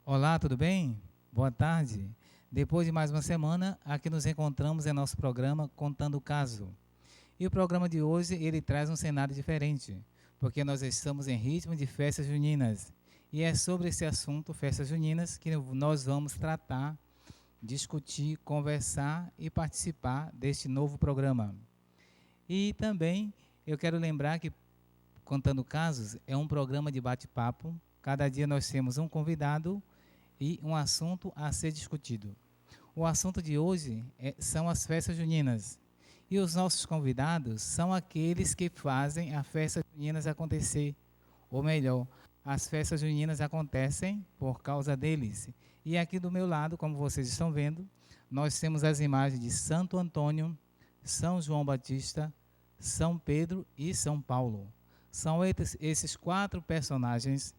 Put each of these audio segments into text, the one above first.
Olá, tudo bem? Boa tarde. Depois de mais uma semana, aqui nos encontramos em nosso programa Contando o Caso. E o programa de hoje, ele traz um cenário diferente, porque nós estamos em ritmo de festas juninas. E é sobre esse assunto, festas juninas, que nós vamos tratar, discutir, conversar e participar deste novo programa. E também eu quero lembrar que Contando Casos é um programa de bate-papo. Cada dia nós temos um convidado e um assunto a ser discutido. O assunto de hoje são as festas juninas. E os nossos convidados são aqueles que fazem a festa juninas acontecer. Ou melhor, as festas juninas acontecem por causa deles. E aqui do meu lado, como vocês estão vendo, nós temos as imagens de Santo Antônio, São João Batista, São Pedro e São Paulo. São esses quatro personagens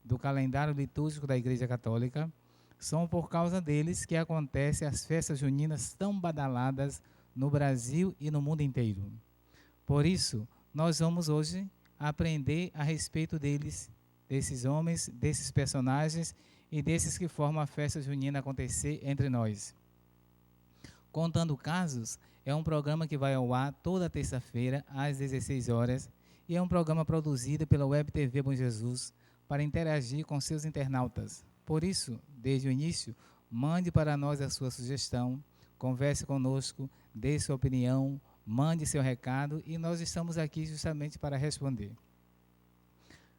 do calendário litúrgico da Igreja Católica. São por causa deles que acontecem as festas juninas tão badaladas no Brasil e no mundo inteiro. Por isso, nós vamos hoje aprender a respeito deles, desses homens, desses personagens e desses que formam a festa junina acontecer entre nós. Contando Casos é um programa que vai ao ar toda terça-feira às 16 horas e é um programa produzido pela Web TV Bom Jesus para interagir com seus internautas. Por isso, desde o início, mande para nós a sua sugestão, converse conosco, dê sua opinião, mande seu recado e nós estamos aqui justamente para responder.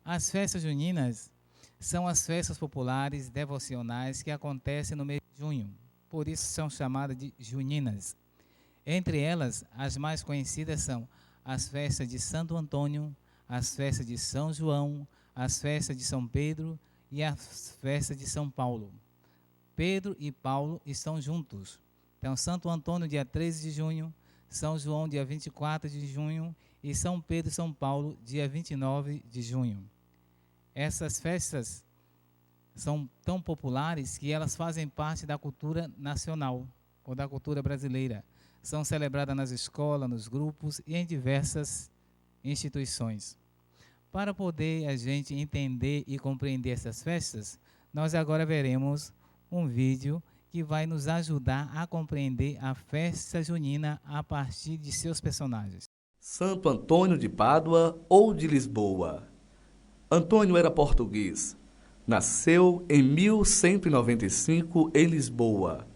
As festas juninas são as festas populares devocionais que acontecem no mês de junho, por isso são chamadas de juninas. Entre elas, as mais conhecidas são as festas de Santo Antônio, as festas de São João, as festas de São Pedro e as festas de São Paulo. Pedro e Paulo estão juntos. Então, Santo Antônio, dia 13 de junho, São João, dia 24 de junho, e São Pedro e São Paulo, dia 29 de junho. Essas festas são tão populares que elas fazem parte da cultura nacional, ou da cultura brasileira. São celebradas nas escolas, nos grupos e em diversas instituições. Para poder a gente entender e compreender essas festas, nós agora veremos um vídeo que vai nos ajudar a compreender a festa junina a partir de seus personagens. Santo Antônio de Pádua ou de Lisboa. Antônio era português. Nasceu em 1195 em Lisboa.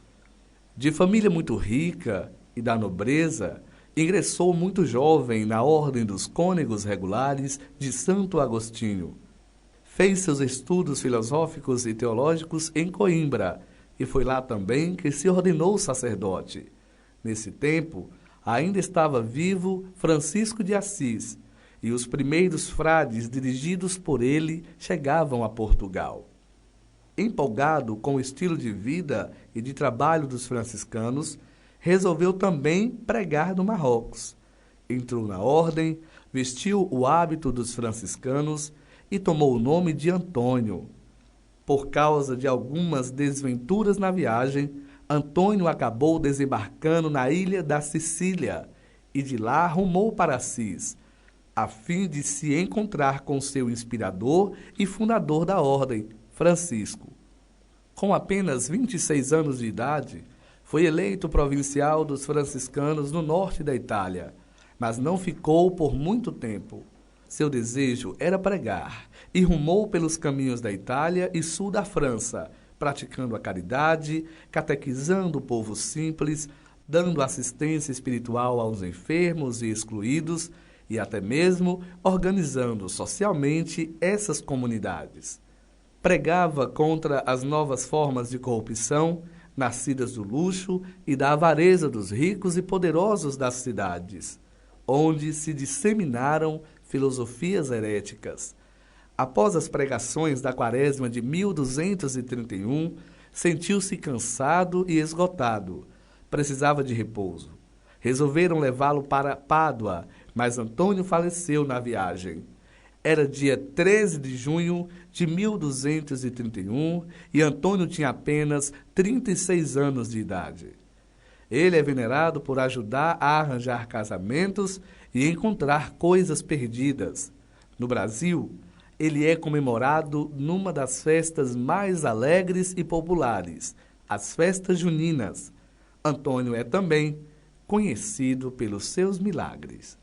De família muito rica e da nobreza, ingressou muito jovem na Ordem dos Cônegos Regulares de Santo Agostinho. Fez seus estudos filosóficos e teológicos em Coimbra e foi lá também que se ordenou sacerdote. Nesse tempo, ainda estava vivo Francisco de Assis e os primeiros frades dirigidos por ele chegavam a Portugal. Empolgado com o estilo de vida e de trabalho dos franciscanos, resolveu também pregar no Marrocos. Entrou na ordem, vestiu o hábito dos franciscanos e tomou o nome de Antônio. Por causa de algumas desventuras na viagem, Antônio acabou desembarcando na ilha da Sicília e de lá rumou para Assis, a fim de se encontrar com seu inspirador e fundador da ordem, Francisco. Com apenas 26 anos de idade, foi eleito provincial dos franciscanos no norte da Itália, mas não ficou por muito tempo. Seu desejo era pregar e rumou pelos caminhos da Itália e sul da França, praticando a caridade, catequizando o povo simples, dando assistência espiritual aos enfermos e excluídos e até mesmo organizando socialmente essas comunidades. Pregava contra as novas formas de corrupção, nascidas do luxo e da avareza dos ricos e poderosos das cidades, onde se disseminaram filosofias heréticas. Após as pregações da Quaresma de 1231, sentiu-se cansado e esgotado. Precisava de repouso. Resolveram levá-lo para Pádua, mas Antônio faleceu na viagem. Era dia 13 de junho de 1231 e Antônio tinha apenas 36 anos de idade. Ele é venerado por ajudar a arranjar casamentos e encontrar coisas perdidas. No Brasil, Ele é comemorado numa das festas mais alegres e populares, as festas juninas. Antônio é também conhecido pelos seus milagres.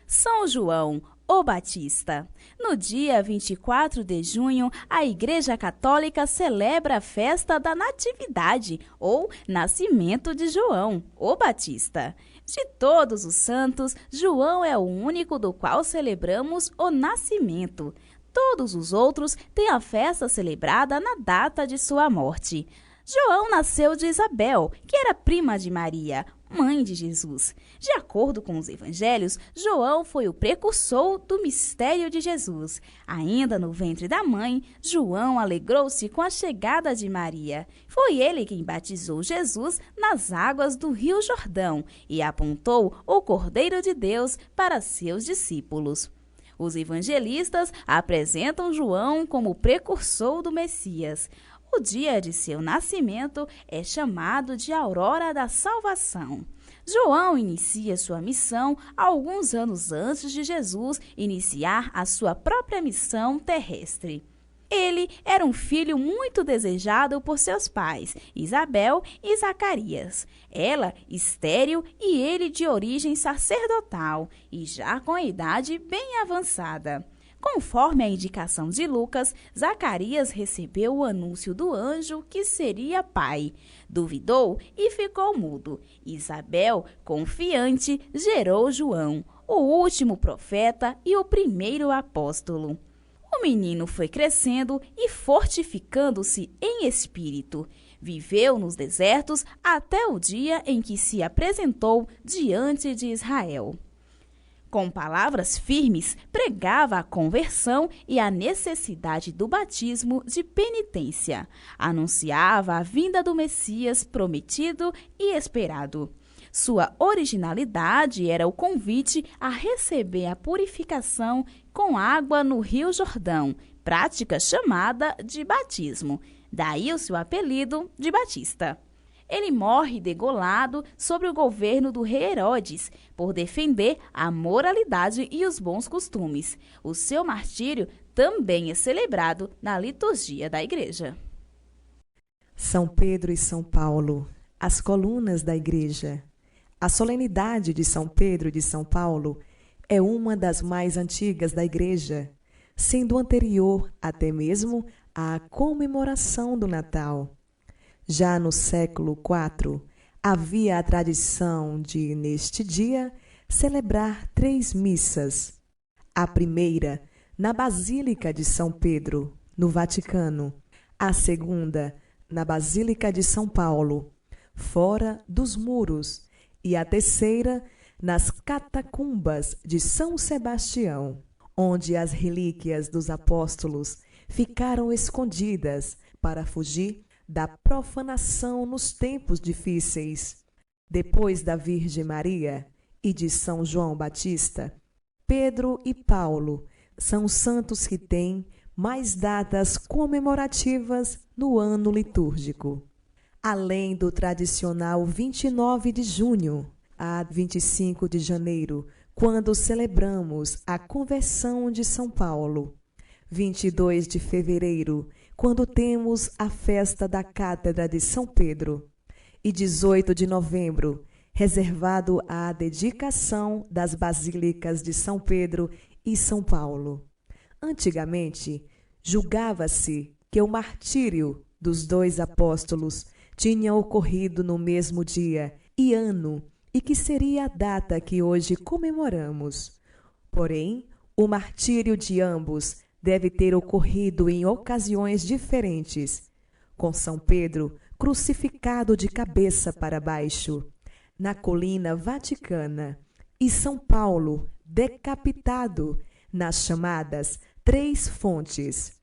São João, o Batista. No dia 24 de junho, a Igreja Católica celebra a festa da Natividade, ou Nascimento de João, o Batista. De todos os santos, João é o único do qual celebramos o nascimento. Todos os outros têm a festa celebrada na data de sua morte. João nasceu de Isabel, que era prima de Maria, mãe de Jesus. De acordo com os evangelhos, João foi o precursor do mistério de Jesus. Ainda no ventre da mãe, João alegrou-se com a chegada de Maria. Foi ele quem batizou Jesus nas águas do Rio Jordão e apontou o Cordeiro de Deus para seus discípulos. Os evangelistas apresentam João como o precursor do Messias. O dia de seu nascimento é chamado de Aurora da Salvação. João inicia sua missão alguns anos antes de Jesus iniciar a sua própria missão terrestre. Ele era um filho muito desejado por seus pais, Isabel e Zacarias. Ela, estéril, e ele de origem sacerdotal, e já com a idade bem avançada. Conforme a indicação de Lucas, Zacarias recebeu o anúncio do anjo que seria pai. Duvidou e ficou mudo. Isabel, confiante, gerou João, o último profeta e o primeiro apóstolo. O menino foi crescendo e fortificando-se em espírito. Viveu nos desertos até o dia em que se apresentou diante de Israel. Com palavras firmes, pregava a conversão e a necessidade do batismo de penitência. Anunciava a vinda do Messias prometido e esperado. Sua originalidade era o convite a receber a purificação com água no Rio Jordão, prática chamada de batismo. Daí o seu apelido de Batista. Ele morre degolado sob o governo do rei Herodes, por defender a moralidade e os bons costumes. O seu martírio também é celebrado na liturgia da Igreja. São Pedro e São Paulo, as colunas da Igreja. A solenidade de São Pedro e de São Paulo é uma das mais antigas da Igreja, sendo anterior até mesmo à comemoração do Natal. Já no século IV, havia a tradição de, neste dia, celebrar 3 missas. A primeira, na Basílica de São Pedro, no Vaticano. A segunda, na Basílica de São Paulo, fora dos muros. E a terceira, nas catacumbas de São Sebastião, onde as relíquias dos apóstolos ficaram escondidas para fugir da profanação nos tempos difíceis. Depois da Virgem Maria e de São João Batista, Pedro e Paulo são os santos que têm mais datas comemorativas no ano litúrgico. Além do tradicional 29 de junho a 25 de janeiro, quando celebramos a conversão de São Paulo, 22 de fevereiro, quando temos a festa da Cátedra de São Pedro, e 18 de novembro, reservado à dedicação das basílicas de São Pedro e São Paulo. Antigamente, julgava-se que o martírio dos 2 apóstolos tinha ocorrido no mesmo dia e ano, e que seria a data que hoje comemoramos. Porém, o martírio de ambos deve ter ocorrido em ocasiões diferentes, com São Pedro crucificado de cabeça para baixo, na colina vaticana, e São Paulo decapitado nas chamadas 3 fontes.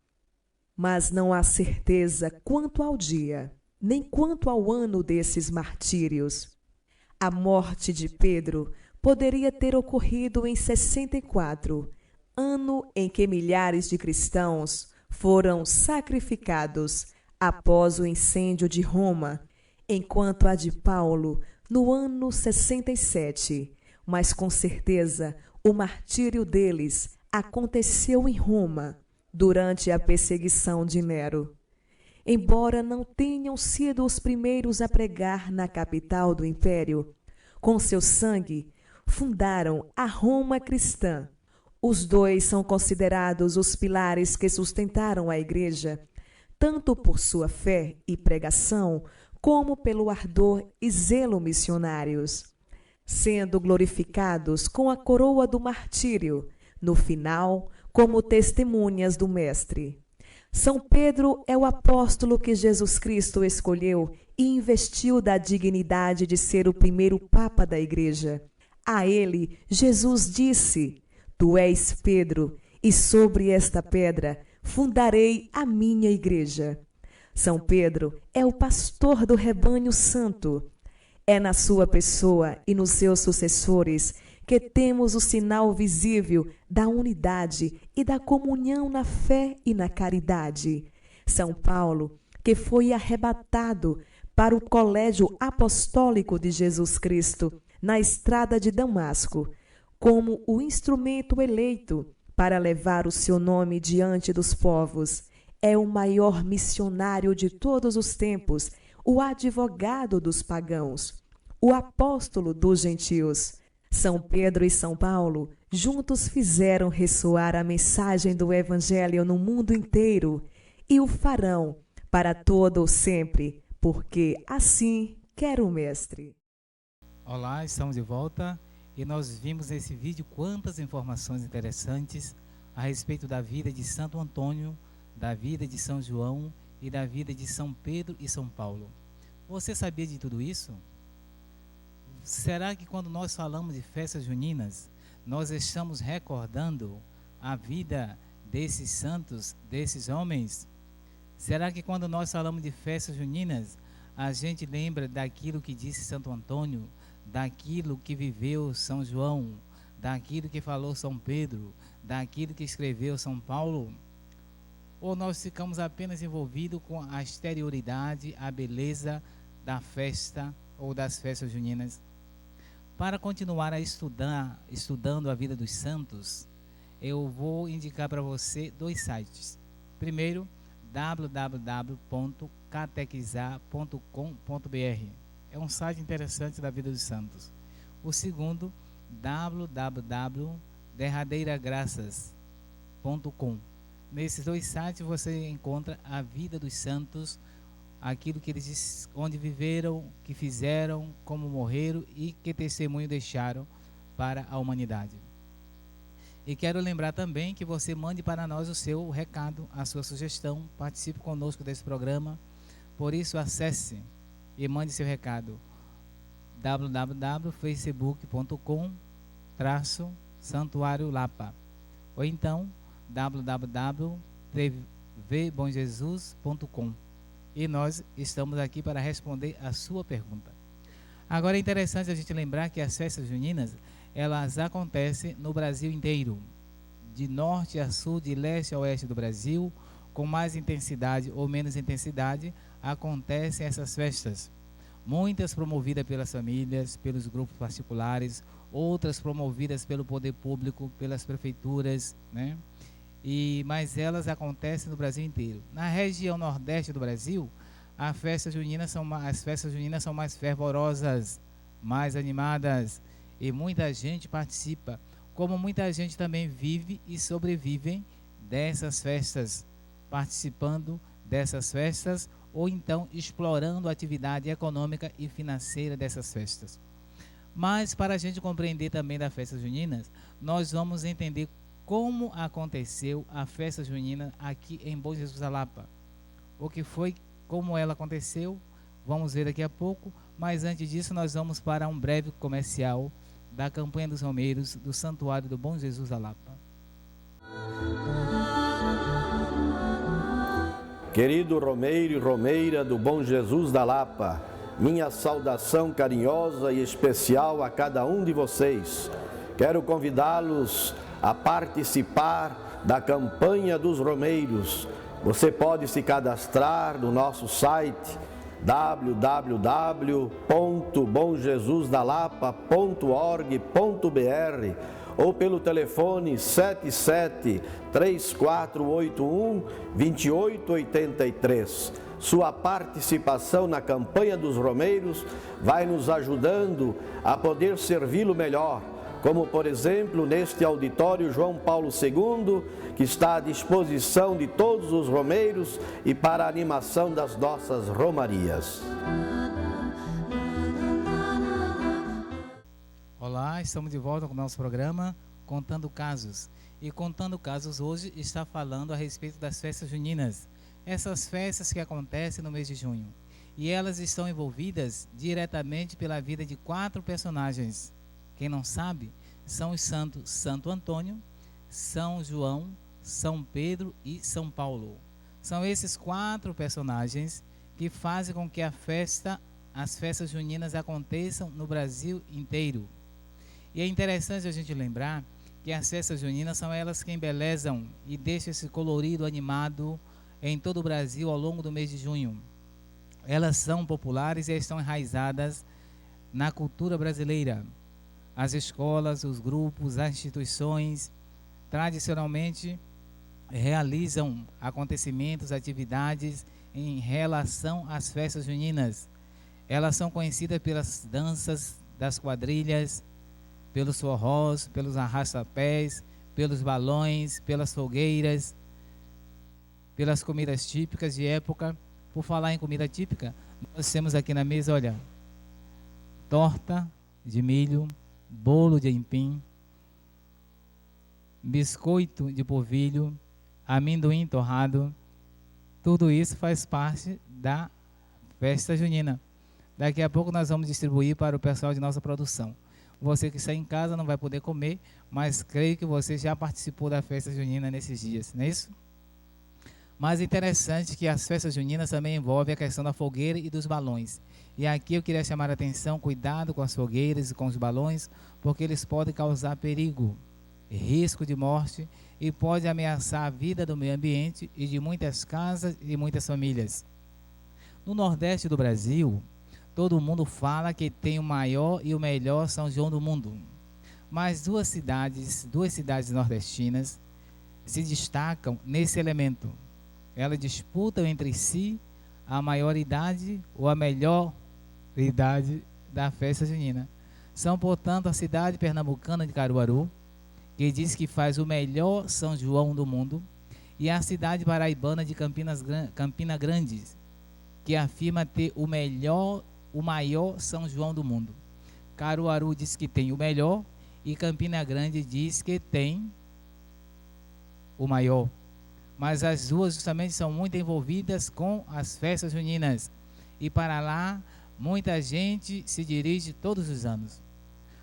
Mas não há certeza quanto ao dia, nem quanto ao ano desses martírios. A morte de Pedro poderia ter ocorrido em 64, ano em que milhares de cristãos foram sacrificados após o incêndio de Roma, enquanto a de Paulo no ano 67, mas com certeza o martírio deles aconteceu em Roma, durante a perseguição de Nero. Embora não tenham sido os primeiros a pregar na capital do império, com seu sangue fundaram a Roma cristã. Os dois são considerados os pilares que sustentaram a Igreja, tanto por sua fé e pregação, como pelo ardor e zelo missionários, sendo glorificados com a coroa do martírio, no final, como testemunhas do Mestre. São Pedro é o apóstolo que Jesus Cristo escolheu e investiu da dignidade de ser o primeiro Papa da Igreja. A ele, Jesus disse: Tu és Pedro, e sobre esta pedra fundarei a minha Igreja. São Pedro é o pastor do rebanho santo. É na sua pessoa e nos seus sucessores que temos o sinal visível da unidade e da comunhão na fé e na caridade. São Paulo, que foi arrebatado para o colégio apostólico de Jesus Cristo, na estrada de Damasco, como o instrumento eleito para levar o seu nome diante dos povos. É o maior missionário de todos os tempos, o advogado dos pagãos, o apóstolo dos gentios. São Pedro e São Paulo juntos fizeram ressoar a mensagem do Evangelho no mundo inteiro e o farão para todo o sempre, porque assim quer o Mestre. Olá, estamos de volta e nós vimos nesse vídeo quantas informações interessantes a respeito da vida de Santo Antônio, da vida de São João e da vida de São Pedro e São Paulo. Você sabia de tudo isso? Será que quando nós falamos de festas juninas, nós estamos recordando a vida desses santos, desses homens? Será que quando nós falamos de festas juninas, a gente lembra daquilo que disse Santo Antônio, daquilo que viveu São João, daquilo que falou São Pedro, daquilo que escreveu São Paulo? Ou nós ficamos apenas envolvidos com a exterioridade, a beleza da festa ou das festas juninas? Para continuar a estudando a vida dos santos, eu vou indicar para você dois sites. Primeiro, www.catequizar.com.br. É um site interessante da vida dos santos. O segundo, www.derradeiragraças.com. Nesses dois sites você encontra a vida dos santos, aquilo que eles, onde viveram, que fizeram, como morreram e que testemunho deixaram para a humanidade. E quero lembrar também que você mande para nós o seu recado, a sua sugestão, participe conosco desse programa. Por isso, acesse e mande seu recado www.facebook.com/Santuário Lapa ou então www.tvbomjesus.com. E nós estamos aqui para responder a sua pergunta. Agora é interessante a gente lembrar que as festas juninas, elas acontecem no Brasil inteiro, de norte a sul, de leste a oeste do Brasil, com mais intensidade ou menos intensidade, acontecem essas festas. Muitas promovidas pelas famílias, pelos grupos particulares, outras promovidas pelo poder público, pelas prefeituras, né? Mas elas acontecem no Brasil inteiro. Na região nordeste do Brasil, as festas juninas são mais fervorosas, mais animadas, e muita gente participa, como muita gente também vive e sobrevive dessas festas, participando dessas festas ou então explorando a atividade econômica e financeira dessas festas. Mas para a gente compreender também das festas juninas, nós vamos entender como aconteceu a festa junina aqui em Bom Jesus da Lapa. O que foi, como ela aconteceu, vamos ver daqui a pouco, mas antes disso nós vamos para um breve comercial da campanha dos Romeiros do Santuário do Bom Jesus da Lapa. Querido Romeiro e Romeira do Bom Jesus da Lapa, minha saudação carinhosa e especial a cada um de vocês. Quero convidá-los a participar da campanha dos Romeiros. Você pode se cadastrar no nosso site www.bomjesusdalapa.org.br ou pelo telefone 77 3481 2883. Sua participação na campanha dos Romeiros vai nos ajudando a poder servi-lo melhor, como por exemplo neste auditório João Paulo II, que está à disposição de todos os romeiros e para a animação das nossas romarias. Olá, estamos de volta com o nosso programa Contando Casos. E Contando Casos hoje está falando a respeito das festas juninas. Essas festas que acontecem no mês de junho. E elas estão envolvidas diretamente pela vida de 4 personagens. Quem não sabe, são os santos Santo Antônio, São João, São Pedro e São Paulo. São esses 4 personagens que fazem com que as festas juninas aconteçam no Brasil inteiro. E é interessante a gente lembrar que as festas juninas são elas que embelezam e deixam esse colorido animado em todo o Brasil ao longo do mês de junho. Elas são populares e estão enraizadas na cultura brasileira. As escolas, os grupos, as instituições, tradicionalmente realizam acontecimentos, atividades em relação às festas juninas. Elas são conhecidas pelas danças das quadrilhas, pelos forrós, pelos arrasta-pés, pelos balões, pelas fogueiras, pelas comidas típicas de época. Por falar em comida típica, nós temos aqui na mesa, olha, torta de milho, bolo de aipim, biscoito de polvilho, amendoim torrado. Tudo isso faz parte da festa junina. Daqui a pouco nós vamos distribuir para o pessoal de nossa produção. Você que está em casa não vai poder comer, mas creio que você já participou da festa junina nesses dias, não é isso? Mas é interessante que as festas juninas também envolvem a questão da fogueira e dos balões. E aqui eu queria chamar a atenção, cuidado com as fogueiras e com os balões, porque eles podem causar perigo, risco de morte e pode ameaçar a vida do meio ambiente e de muitas casas e muitas famílias. No Nordeste do Brasil, todo mundo fala que tem o maior e o melhor São João do mundo. Mas duas cidades nordestinas se destacam nesse elemento. Elas disputam entre si a maior idade ou a melhor idade da festa junina. São, portanto, a cidade pernambucana de Caruaru, que diz que faz o melhor São João do mundo, e a cidade paraibana de Campina Grande, que afirma ter o maior São João do mundo. Caruaru diz que tem o melhor e Campina Grande diz que tem o maior. Mas as duas justamente são muito envolvidas com as festas juninas. E para lá, muita gente se dirige todos os anos.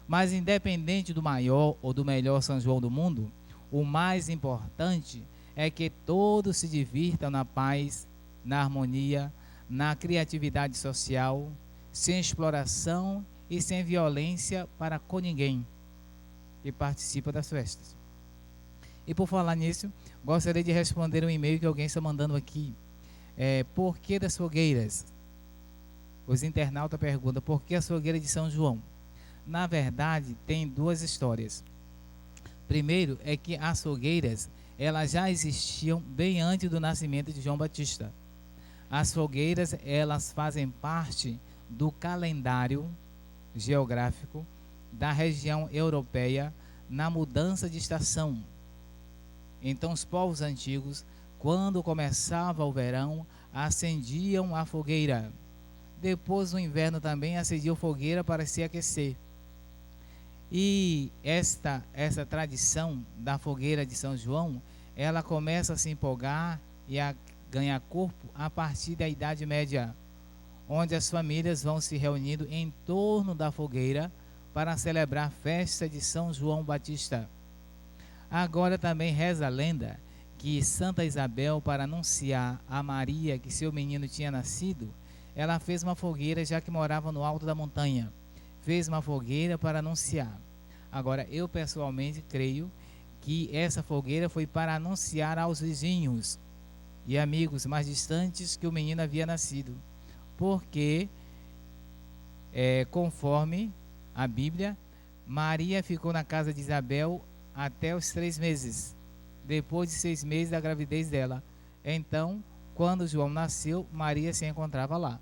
Mas independente do maior ou do melhor São João do mundo, o mais importante é que todos se divirtam na paz, na harmonia, na criatividade social, sem exploração e sem violência para com ninguém que participa das festas. E por falar nisso, gostaria de responder um e-mail que alguém está mandando aqui. Por que das fogueiras? Os internautas perguntam, por que as fogueiras de São João? Na verdade, tem duas histórias. Primeiro é que as fogueiras, elas já existiam bem antes do nascimento de João Batista. As fogueiras, elas fazem parte do calendário geográfico da região europeia na mudança de estação. Então os povos antigos, quando começava o verão, acendiam a fogueira. Depois do inverno também acendiam fogueira para se aquecer. E essa tradição da fogueira de São João, ela começa a se empolgar e a ganhar corpo a partir da Idade Média, onde as famílias vão se reunindo em torno da fogueira para celebrar a festa de São João Batista. Agora também reza a lenda que Santa Isabel, para anunciar a Maria que seu menino tinha nascido, ela fez uma fogueira, já que morava no alto da montanha. Fez uma fogueira para anunciar. Agora, eu pessoalmente creio que essa fogueira foi para anunciar aos vizinhos e amigos mais distantes que o menino havia nascido. Porque, conforme a Bíblia, Maria ficou na casa de Isabel até os 3 meses, depois de 6 meses da gravidez dela. Então, quando João nasceu, Maria se encontrava lá.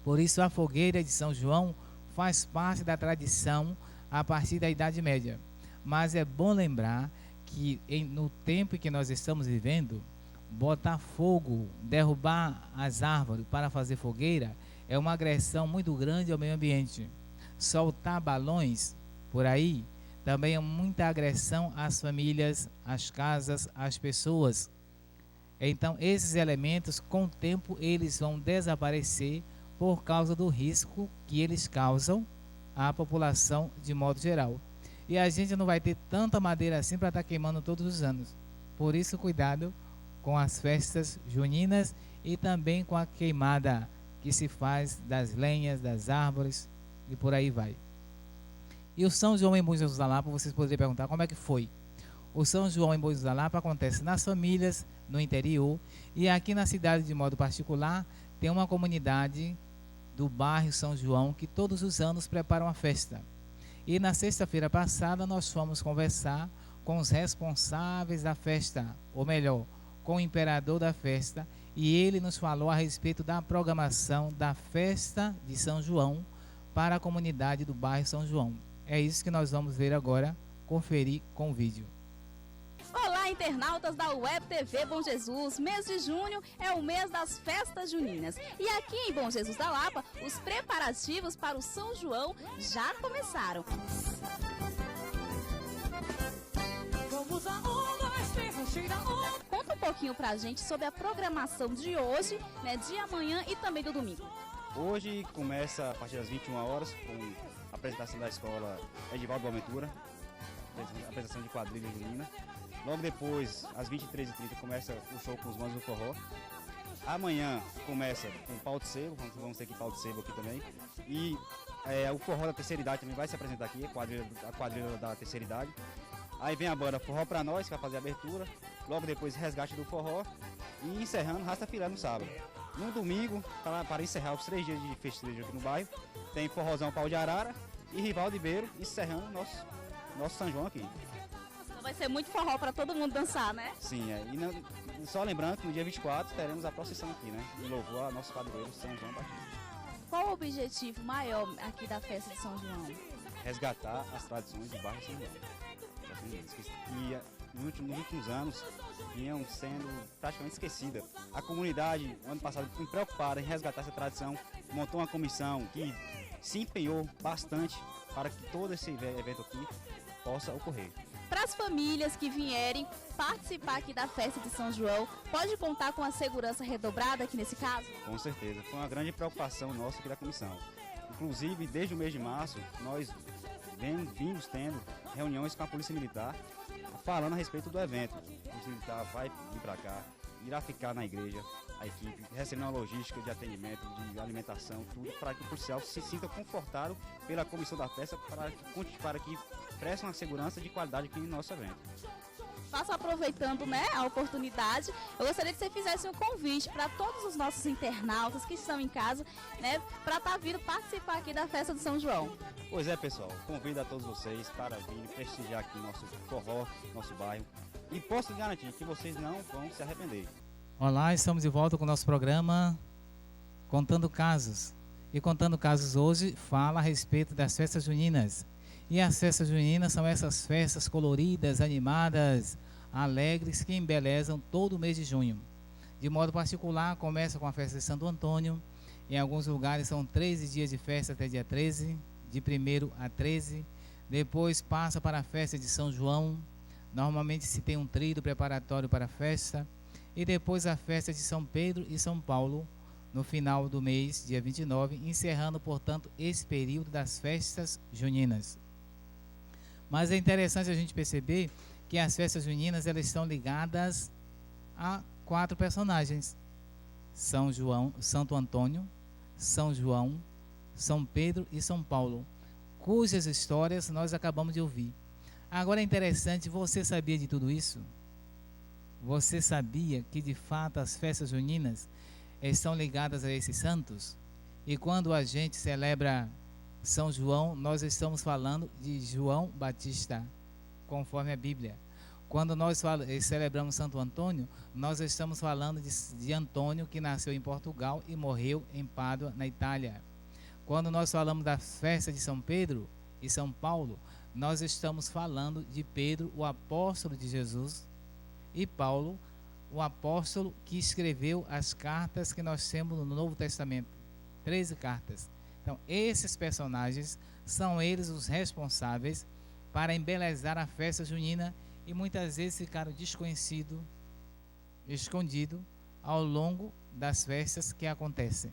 Por isso, a fogueira de São João faz parte da tradição a partir da Idade Média. Mas é bom lembrar que no tempo em que nós estamos vivendo, botar fogo, derrubar as árvores para fazer fogueira é uma agressão muito grande ao meio ambiente. Soltar balões por aí também é muita agressão às famílias, às casas, às pessoas. Então, esses elementos, com o tempo, eles vão desaparecer por causa do risco que eles causam à população de modo geral. E a gente não vai ter tanta madeira assim para estar queimando todos os anos. Por isso, cuidado com as festas juninas e também com a queimada que se faz das lenhas, das árvores e por aí vai. E o São João em Bom Jesus da Lapa, vocês poderiam perguntar como é que foi. O São João em Bom Jesus da Lapa acontece nas famílias, no interior, e aqui na cidade de modo particular tem uma comunidade do bairro São João que todos os anos prepara uma festa. E na sexta-feira passada nós fomos conversar com os responsáveis da festa, ou melhor, com o imperador da festa, e ele nos falou a respeito da programação da festa de São João para a comunidade do bairro São João. É isso que nós vamos ver agora, conferir com o vídeo. Olá, internautas da Web TV Bom Jesus. Mês de junho é o mês das festas juninas. E aqui em Bom Jesus da Lapa, os preparativos para o São João já começaram. Conta um pouquinho pra gente sobre a programação de hoje, né, de amanhã e também do domingo. Hoje começa a partir das 21 horas com a apresentação da escola Edivaldo Boaventura, apresentação de quadrilha junina. Logo depois, às 23h30, começa o show com os manos do forró. Amanhã começa com pau de sebo, vamos ter aqui pau de sebo aqui também. E o forró da terceira idade também vai se apresentar aqui, a quadrilha da terceira idade. Aí vem a banda Forró Pra Nós, que vai fazer a abertura. Logo depois, resgate do forró. E encerrando, Rasta Filé no sábado. No domingo, para encerrar os 3 dias de festejo aqui no bairro, tem forrozão Pau de Arara e Rival de Beiro, encerrando nosso São João aqui. Vai ser muito forró para todo mundo dançar, né? Sim, e só lembrando que no dia 24 teremos a procissão aqui, né? Em louvor ao nosso padroeiro São João Batista. Qual o objetivo maior aqui da festa de São João? Resgatar as tradições do bairro São João. Que nos últimos anos vinham sendo praticamente esquecidas. A comunidade, ano passado, ficou preocupada em resgatar essa tradição, montou uma comissão que se empenhou bastante para que todo esse evento aqui possa ocorrer. Para as famílias que vierem participar aqui da festa de São João, pode contar com a segurança redobrada aqui nesse caso? Com certeza, foi uma grande preocupação nossa aqui da comissão. Inclusive, desde o mês de março, nós vimos tendo reuniões com a Polícia Militar falando a respeito do evento. A Polícia Militar vai vir para cá, irá ficar na igreja, a equipe, recebendo uma logística de atendimento, de alimentação, tudo para que o policial se sinta confortável pela comissão da festa para que preste uma segurança de qualidade aqui no nosso evento. Faço aproveitando, né, a oportunidade, eu gostaria que você fizesse um convite para todos os nossos internautas que estão em casa, né, para estar vindo participar aqui da festa de São João. Pois é, pessoal, convido a todos vocês para vir prestigiar aqui nosso forró, nosso bairro, e posso garantir que vocês não vão se arrepender. Olá, estamos de volta com o nosso programa Contando Casos. E Contando Casos hoje fala a respeito das festas juninas. E as festas juninas são essas festas coloridas, animadas, alegres, que embelezam todo o mês de junho. De modo particular, começa com a festa de Santo Antônio. Em alguns lugares são 13 dias de festa até dia 13, de 1º a 13. Depois passa para a festa de São João. Normalmente se tem um tríduo preparatório para a festa. E depois a festa de São Pedro e São Paulo, no final do mês, dia 29, encerrando, portanto, esse período das festas juninas. Mas é interessante a gente perceber que as festas juninas elas estão ligadas a 4 personagens: São João, Santo Antônio, São João, São Pedro e São Paulo, cujas histórias nós acabamos de ouvir. Agora é interessante, você sabia de tudo isso? Você sabia que de fato as festas juninas estão ligadas a esses santos? E quando a gente celebra São João, nós estamos falando de João Batista, conforme a Bíblia. Quando nós celebramos Santo Antônio, nós estamos falando de Antônio, que nasceu em Portugal e morreu em Pádua, na Itália. Quando nós falamos da festa de São Pedro e São Paulo, nós estamos falando de Pedro, o apóstolo de Jesus, e Paulo, o apóstolo que escreveu as cartas que nós temos no Novo Testamento, 13 cartas. Então, esses personagens são eles os responsáveis para embelezar a festa junina e muitas vezes ficaram desconhecidos, escondidos ao longo das festas que acontecem.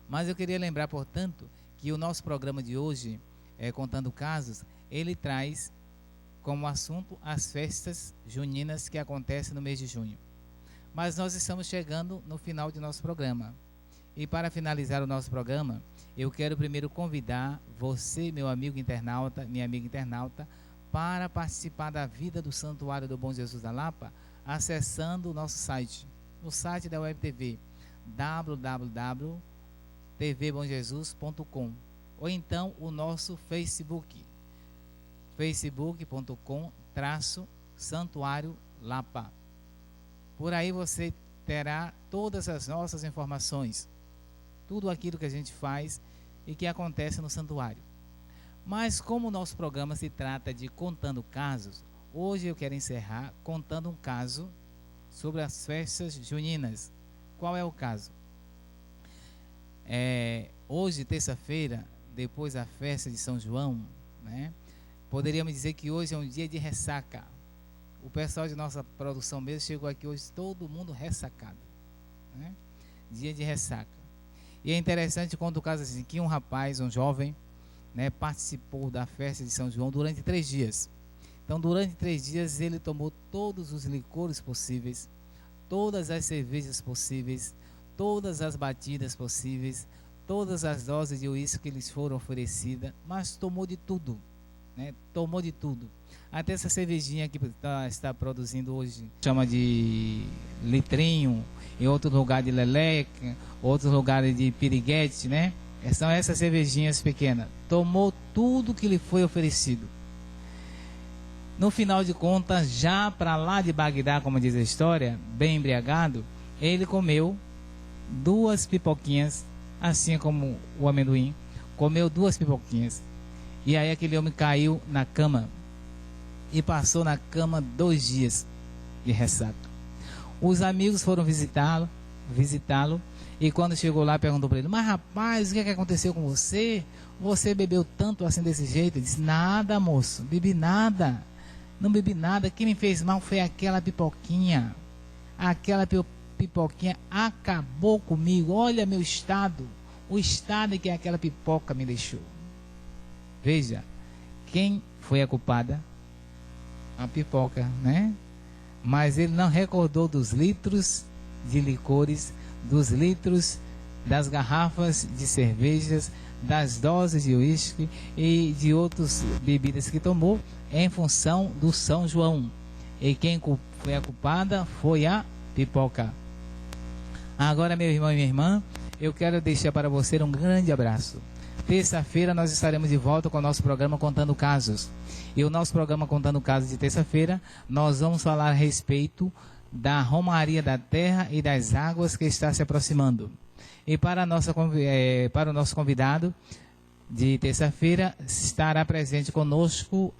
Mas eu queria lembrar, portanto, que o nosso programa de hoje, Contando Casos, ele traz como assunto as festas juninas que acontecem no mês de junho. Mas nós estamos chegando no final de nosso programa. E para finalizar o nosso programa, eu quero primeiro convidar você, meu amigo internauta, minha amiga internauta, para participar da vida do Santuário do Bom Jesus da Lapa, acessando o nosso site, no site da Web TV, www.tvbomjesus.com, ou então o nosso Facebook, facebook.com/Santuário Lapa. Por aí você terá todas as nossas informações, tudo aquilo que a gente faz e que acontece no santuário. Mas como o nosso programa se trata de contando casos, hoje eu quero encerrar contando um caso sobre as festas juninas. Qual é o caso? Hoje, terça-feira, depois da festa de São João, né, poderíamos dizer que hoje é um dia de ressaca. O pessoal de nossa produção mesmo chegou aqui hoje, todo mundo ressacado, né? Dia de ressaca. E é interessante quando o caso assim, que um rapaz, um jovem, né, participou da festa de São João durante 3 dias. Então, durante 3 dias, ele tomou todos os licores possíveis, todas as cervejas possíveis, todas as batidas possíveis, todas as doses de uísque que lhes foram oferecidas, mas tomou de tudo, né? Tomou de tudo. Até essa cervejinha que está produzindo hoje, chama de litrinho, em outro lugar de leleque, outros lugares de piriguete, né? São essas cervejinhas pequenas. Tomou tudo que lhe foi oferecido. No final de contas, já para lá de Bagdá, como diz a história, bem embriagado, ele comeu 2 pipoquinhas, assim como o amendoim, comeu 2 pipoquinhas. E aí aquele homem caiu na cama e passou na cama 2 dias de ressaca. Os amigos foram visitá-lo, e quando chegou lá perguntou para ele: mas rapaz, o que aconteceu com você? Você bebeu tanto assim desse jeito? Ele disse: nada, moço, bebi nada, não bebi nada, o que me fez mal foi aquela pipoquinha. Aquela pipoquinha acabou comigo, olha meu estado, o estado que aquela pipoca me deixou. Veja, quem foi a culpada? A pipoca, né? Mas ele não recordou dos litros de licores, dos litros das garrafas de cervejas, das doses de uísque e de outras bebidas que tomou em função do São João. E quem foi a culpada foi a pipoca. Agora, meu irmão e minha irmã, eu quero deixar para você um grande abraço. Terça-feira nós estaremos de volta com o nosso programa Contando Casos. E o nosso programa Contando Casos de terça-feira, nós vamos falar a respeito da Romaria da Terra e das Águas que está se aproximando. E para o nosso convidado de terça-feira, estará presente conosco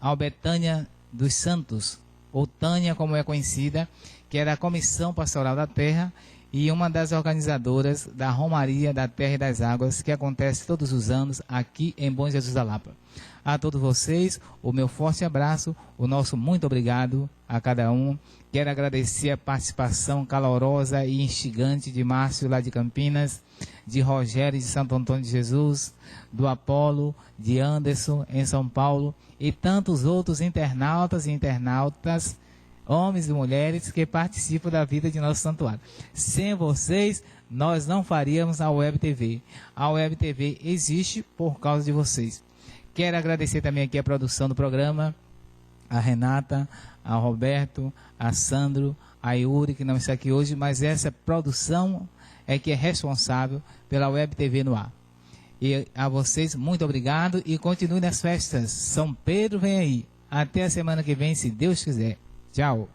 a Betânia dos Santos, ou Tânia, como é conhecida, que é da Comissão Pastoral da Terra e uma das organizadoras da Romaria da Terra e das Águas, que acontece todos os anos aqui em Bom Jesus da Lapa. A todos vocês, o meu forte abraço, o nosso muito obrigado a cada um. Quero agradecer a participação calorosa e instigante de Márcio, lá de Campinas, de Rogério, de Santo Antônio de Jesus, do Apolo, de Anderson, em São Paulo, e tantos outros internautas e internautas, homens e mulheres que participam da vida de nosso santuário. Sem vocês, nós não faríamos a Web TV. A Web TV existe por causa de vocês. Quero agradecer também aqui a produção do programa, a Renata, a Roberto, a Sandro, a Yuri, que não está aqui hoje, mas essa produção é que é responsável pela Web TV no ar. E a vocês, muito obrigado e continue nas festas. São Pedro vem aí. Até a semana que vem, se Deus quiser. Tchau.